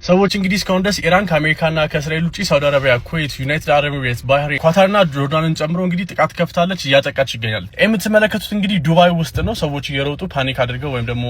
ሰዎች እንግዲህ እስካሁን ድረስ ኢራን ከአሜሪካና ከእስራኤል ውጪ ሳውዲ አረቢያ፣ ኩዌት፣ ዩናይትድ አረብ ኤሚሬትስ፣ ባህሬን፣ ኳታርና ጆርዳንን ጨምሮ እንግዲህ ጥቃት ከፍታለች፣ እያጠቃች ይገኛል። የምትመለከቱት እንግዲህ ዱባይ ውስጥ ነው። ሰዎች እየሮጡ ፓኒክ አድርገው ወይም ደግሞ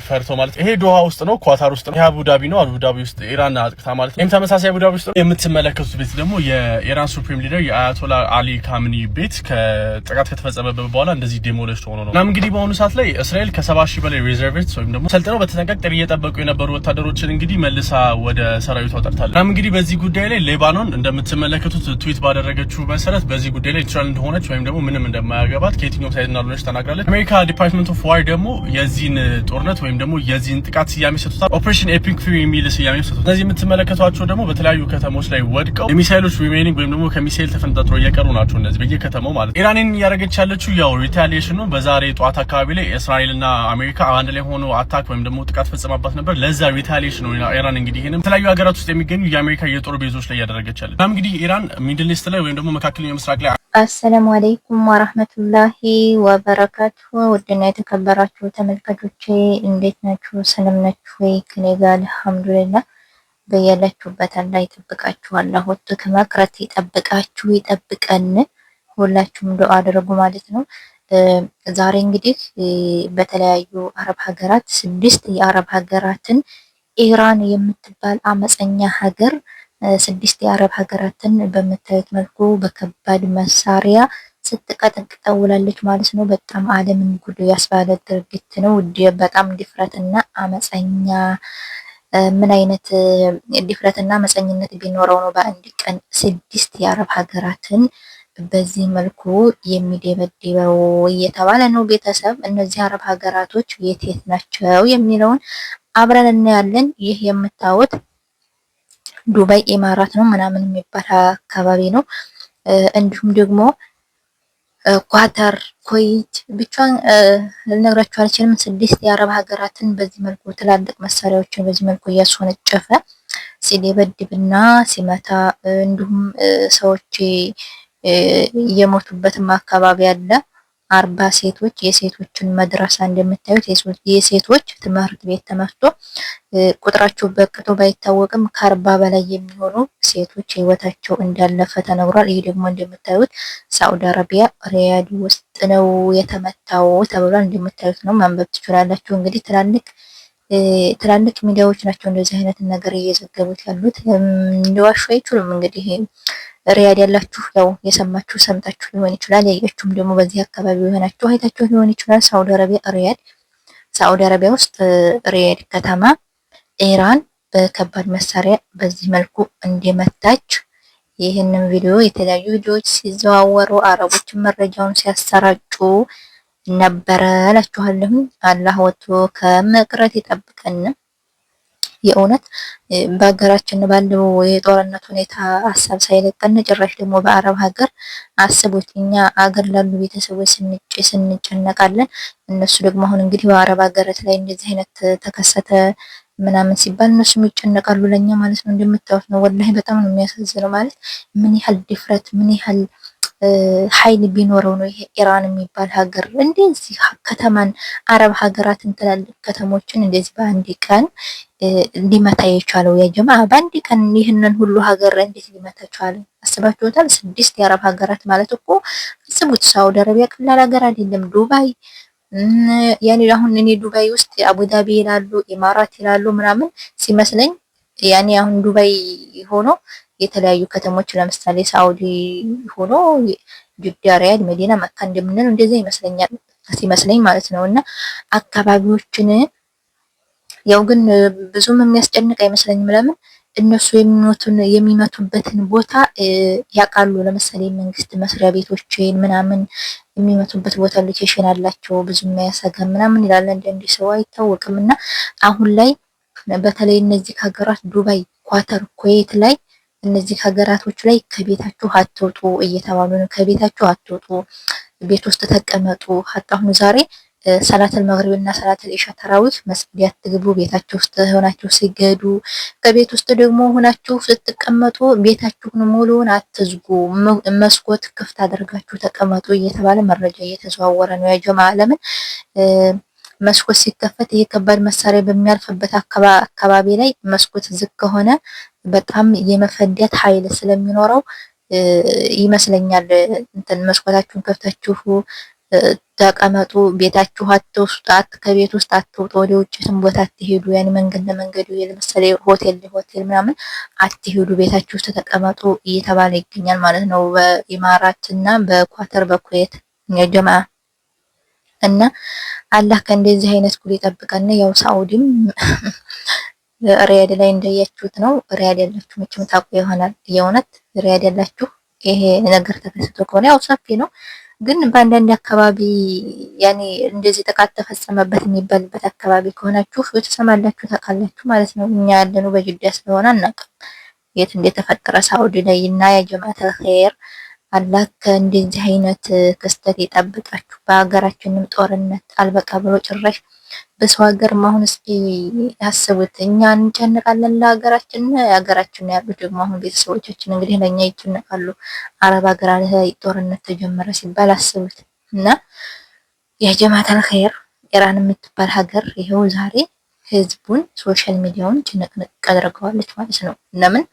ፈርተው ማለት ይሄ ዶሃ ውስጥ ነው፣ ኳታር ውስጥ ነው። ይሄ አቡዳቢ ነው። አቡዳቢ ውስጥ ኢራን አጥቅታ ማለት ነው። ተመሳሳይ አቡዳቢ ውስጥ ነው። የምትመለከቱት ቤት ደግሞ የኢራን ሱፕሪም ሊደር የአያቶላ አሊ ካምኒ ቤት ከጥቃት ከተፈጸመበት በኋላ እንደዚህ ዴሞሊሽ ሆኖ ነው። እናም እንግዲህ በአሁኑ ሰዓት ላይ እስራኤል ከ70 ሺህ በላይ ሪዘርቪስት ወይም ደግሞ ሰልጥነው በተጠንቀቅ ጥሪ እየጠበቁ የነበሩ ወታደሮችን እንግዲህ መልሳ ወደ ሰራዊቷ ጠርታለች። እናም እንግዲህ በዚህ ጉዳይ ላይ ሌባኖን እንደምትመለከቱት ትዊት ባደረገችው መሰረት በዚህ ጉዳይ ላይ ኒውትራል እንደሆነች ወይም ደግሞ ምንም እንደማያገባት ከየትኛው ሳይድ እንዳልሆነች ተናግራለች። አሜሪካ ዲፓርትመንት ኦፍ ዋር ደግሞ የዚህን ጦርነት ወይም ደግሞ የዚህን ጥቃት ስያሜ ሰጥቷል። ኦፕሬሽን ኤፒክ ፊሪ የሚል ስያሜ ሰጥቷል። እነዚህ የምትመለከቷቸው ደግሞ በተለያዩ ከተሞች ላይ ወድቀው የሚሳይሎች ሪሜኒንግ ወይም ደግሞ ከሚሳይል ተፈንጣጥሮ እየቀሩ ናቸው። እነዚህ በየከተማው ማለት ኢራንን እያደረገች ያለችው ያው ሪታሊዬሽን ነው። በዛሬ ጠዋት አካባቢ ላይ እስራኤልና አሜሪካ አንድ ላይ ሆኖ አታክ ወይም ደግሞ ጥቃት ፈጸማባት ነበር። ለዛ ሪታሊዬሽን ነው ኢራን እንግዲህ ይሄንም የተለያዩ ሀገራት ውስጥ የሚገኙ የአሜሪካ የጦር ቤዞች ላይ እያደረገች ያለች። እናም እንግዲህ ኢራን ሚድል ኢስት ላይ ወይም ደግሞ መካከለኛው ምስራቅ ላይ አሰላሙ አለይኩም ወራህመቱላሂ ወበረካቱሁ። ውድና የተከበራችሁ ተመልካቾቼ እንዴት ናችሁ? ሰላም ናችሁ ወይ? ከኔ ጋር አልሐምዱሊላህ። በያላችሁበት አላህ ይጠብቃችሁ፣ አላህ ወጥቶ ከመቅረት ይጠብቃችሁ፣ ይጠብቀን። ሁላችሁም ዱአ አድርጉ ማለት ነው። ዛሬ እንግዲህ በተለያዩ አረብ ሀገራት 6 የአረብ ሀገራትን ኢራን የምትባል አመፀኛ ሀገር 6 የአረብ ሀገራትን በምታዩት መልኩ በከባድ መሳሪያ ስትቀጠቅጠው ውላለች ማለት ነው። በጣም ዓለምን ጉድ ያስባለ ድርጊት ነው። በጣም ድፍረትና አመፀኛ ምን አይነት ድፍረትና አመፀኝነት ቢኖረው ነው በአንድ ቀን 6 የአረብ ሀገራትን በዚህ መልኩ የሚደበድበው እየተባለ ነው። ቤተሰብ እነዚህ አረብ ሀገራቶች የት ናቸው የሚለውን አብረን እናያለን። ይህ የምታዩት ዱባይ ኢማራት ነው ምናምን የሚባል አካባቢ ነው። እንዲሁም ደግሞ ኳታር፣ ኩዌት ብቻ ልነግራችሁ አልችልም። 6 የአረብ ሀገራትን በዚህ መልኩ ትላልቅ መሳሪያዎችን በዚህ መልኩ እያስወነጨፈ ሲደበድብና ሲመታ እንዲሁም ሰዎች የሞቱበትም አካባቢ አለ። 40 ሴቶች የሴቶችን መድረሳ እንደምታዩት የሴቶች ትምህርት ቤት ተመትቶ ቁጥራቸው በቅጡ ባይታወቅም ከ40 በላይ የሚሆኑ ሴቶች ህይወታቸው እንዳለፈ ተነግሯል። ይህ ደግሞ እንደምታዩት ሳዑዲ አረቢያ ሪያድ ውስጥ ነው የተመታው ተብሏል። እንደምታዩት ነው፣ ማንበብ ትችላላችሁ። እንግዲህ ትላልቅ ሚዲያዎች ናቸው እንደዚህ አይነት ነገር እየዘገቡት ያሉት። እንደዋሹ አይችሉም። እንግዲህ ሪያድ ያላችሁ ያው የሰማችሁ ሰምታችሁ ሊሆን ይችላል። ያያችሁም ደግሞ በዚህ አካባቢ የሆናችሁ አይታችሁ ሊሆን ይችላል። ሳዑዲ አረቢያ ሪያድ፣ ሳዑዲ አረቢያ ውስጥ ሪያድ ከተማ ኢራን በከባድ መሳሪያ በዚህ መልኩ እንደመታች ይህንን ቪዲዮ የተለያዩ ቪዲዮዎች ሲዘዋወሩ አረቦችን መረጃውን ሲያሰራጩ ነበረ እላችኋለሁ። አላህ ወጥቶ ከመቅረት ይጠብቀን። የእውነት በሀገራችን ባለው የጦርነት ሁኔታ ሀሳብ ሳይለቀን ጭራሽ ደግሞ በአረብ ሀገር አስቡት። እኛ አገር ላሉ ቤተሰቦች ስንጨነቃለን። እነሱ ደግሞ አሁን እንግዲህ በአረብ ሀገራት ላይ እንደዚህ አይነት ተከሰተ ምናምን ሲባል እነሱም ይጨነቃሉ ለኛ ማለት ነው። እንደምታዩት ነው። ወላሂ በጣም ነው የሚያሳዝነው። ማለት ምን ያህል ድፍረት ምን ያህል ኃይል ቢኖረው ነው ይሄ ኢራን የሚባል ሀገር እንደዚህ ከተማን አረብ ሀገራትን ትላልቅ ከተሞችን እንደዚህ በአንድ ቀን ሊመታ የቻለው? ያ ጀማ በአንድ ቀን ይህንን ሁሉ ሀገር እንዴት ሊመታ ቻለ? አስባችሁታል? 6 የአረብ ሀገራት ማለት እኮ አስቡት። ሳውዲ አረቢያ ቀላል ሀገር አይደለም። ዱባይ ያኔ አሁን እኔ ዱባይ ውስጥ አቡዳቢ ይላሉ ኢማራት ይላሉ ምናምን ሲመስለኝ ያኔ አሁን ዱባይ ሆኖ የተለያዩ ከተሞች ለምሳሌ ሳውዲ ሆኖ ጅዳ፣ ሪያድ፣ መዲና፣ መካ እንደምንለው እንደዛ ይመስለኛል ሲመስለኝ ማለት ነው። እና አካባቢዎችን ያው ግን ብዙም የሚያስጨንቅ አይመስለኝም። ለምን እነሱ የሚመቱበትን ቦታ ያውቃሉ። ለምሳሌ መንግስት መስሪያ ቤቶችን ምናምን የሚመቱበት ቦታ ሎኬሽን አላቸው። ብዙም ያሰጋም ምናምን ይላል እንደ ሰው አይታወቅም። እና አሁን ላይ በተለይ እነዚህ ሀገራት ዱባይ፣ ኳተር፣ ኩዌት ላይ እነዚህ ሀገራቶች ላይ ከቤታችሁ አትወጡ እየተባሉ ነው። ከቤታችሁ አትወጡ፣ ቤት ውስጥ ተቀመጡ። አሁን ዛሬ ሰላተል መግሪብ እና ሰላተል ኢሻ ተራዊህ መስጊድ አትግቡ፣ ቤታችሁ ውስጥ ሆናችሁ ሲገዱ፣ ከቤት ውስጥ ደግሞ ሆናችሁ ስትቀመጡ ቤታችሁን ሙሉውን አትዝጉ፣ መስኮት ክፍት አድርጋችሁ ተቀመጡ እየተባለ መረጃ እየተዘዋወረ ነው። ያ ጀማዓ ለምን መስኮት ሲከፈት ይሄ ከባድ መሳሪያ በሚያልፍበት አካባቢ ላይ መስኮት ዝግ ከሆነ በጣም የመፈንዳት ኃይል ስለሚኖረው ይመስለኛል እንትን መስኮታችሁን ከፍታችሁ ተቀመጡ፣ ቤታችሁ አትውስጣት፣ ከቤት ውስጥ አትውጡ፣ ወደ ውጭ ስም ቦታ አትሄዱ። ያን መንገድ ለመንገዱ ለምሳሌ ሆቴል ምናምን አትሄዱ፣ ቤታችሁ ውስጥ ተቀመጡ እየተባለ ይገኛል ማለት ነው በኢማራት እና በኳተር በኩዌት የጀማ እና አላህ ከእንደዚህ አይነት ጉድ ይጠብቀን። ያው ሳኡዲም ሪያድ ላይ እንዳያችሁት ነው። ሪያድ ያላችሁ መቼም ታውቁ ይሆናል። የእውነት ሪያድ ያላችሁ ይሄ ነገር ተከስቶ ከሆነ ያው ሰፊ ነው፣ ግን በአንዳንድ አካባቢ ያኔ እንደዚህ ጥቃት ተፈጸመበት የሚባልበት አካባቢ ከሆናችሁ ትሰማላችሁ፣ ታውቃላችሁ ማለት ነው። እኛ ያለነው በጅዳ ስለሆነ አናውቅም የት እንደተፈጠረ ሳኡዲ ላይ እና ያ ጀማዓተል ኸይር አላህ ከእንደዚህ አይነት ክስተት ይጠብቃችሁ። በሀገራችንም ጦርነት አልበቃ ብሎ ጭራሽ በሰው ሀገር አሁን እስኪ ያስቡት። እኛ እንጨነቃለን ለሀገራችን፣ ሀገራችን ያሉ ደግሞ አሁን ቤተሰቦቻችን እንግዲህ ለኛ ይጨነቃሉ። አረብ ሀገር ላይ ጦርነት ተጀመረ ሲባል አስቡት። እና የጀማዓተል ኸይር ኢራን የምትባል ሀገር ይሄው ዛሬ ህዝቡን ሶሻል ሚዲያውን ጭንቅንቅ አድርገዋለች ማለት ነው። ለምን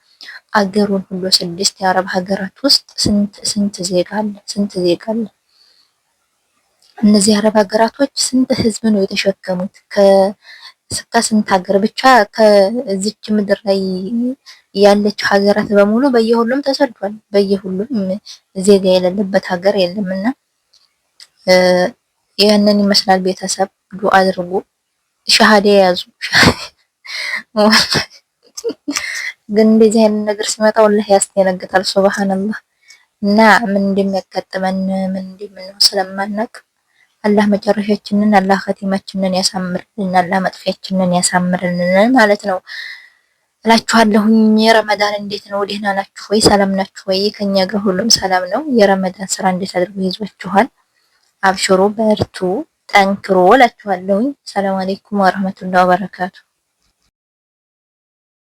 አገሩን ሁሉ 6 የአረብ ሀገራት ውስጥ ስንት ዜጋ አለ? ስንት ዜጋ አለ? እነዚህ አረብ ሀገራቶች ስንት ህዝብ ነው የተሸከሙት? ከስንት ሀገር ብቻ ከዚች ምድር ላይ ያለች ሀገራት በሙሉ በየሁሉም ተሰዷል። በየሁሉም ዜጋ የሌለበት ሀገር የለምና ያንን ይመስላል። ቤተሰብ ዱአ አድርጉ፣ ሻሃዳ ያዙ። ግን እንደዚህ አይነት ነገር ሲመጣ ወላሂ ያስደነግጣል። ሱብሃንአላህ። እና ምን እንደሚያጋጥመን ምን እንደምንሆን ስለማናውቅ አላህ መጨረሻችንን አላህ ኸቲማችንን ያሳምርልን፣ አላህ መጥፊያችንን ያሳምርልን ማለት ነው እላችኋለሁኝ። የረመዳን እንዴት ነው? ደህና ናችሁ ወይ? ሰላም ናችሁ ወይ? ከኛ ጋር ሁሉም ሰላም ነው። የረመዳን ስራ እንዴት አድርጎ ይዟችኋል? አብሽሩ፣ በርቱ፣ ጠንክሮ እላችኋለሁኝ። ሰላም አለይኩም ወራህመቱላሂ ወበረካቱ።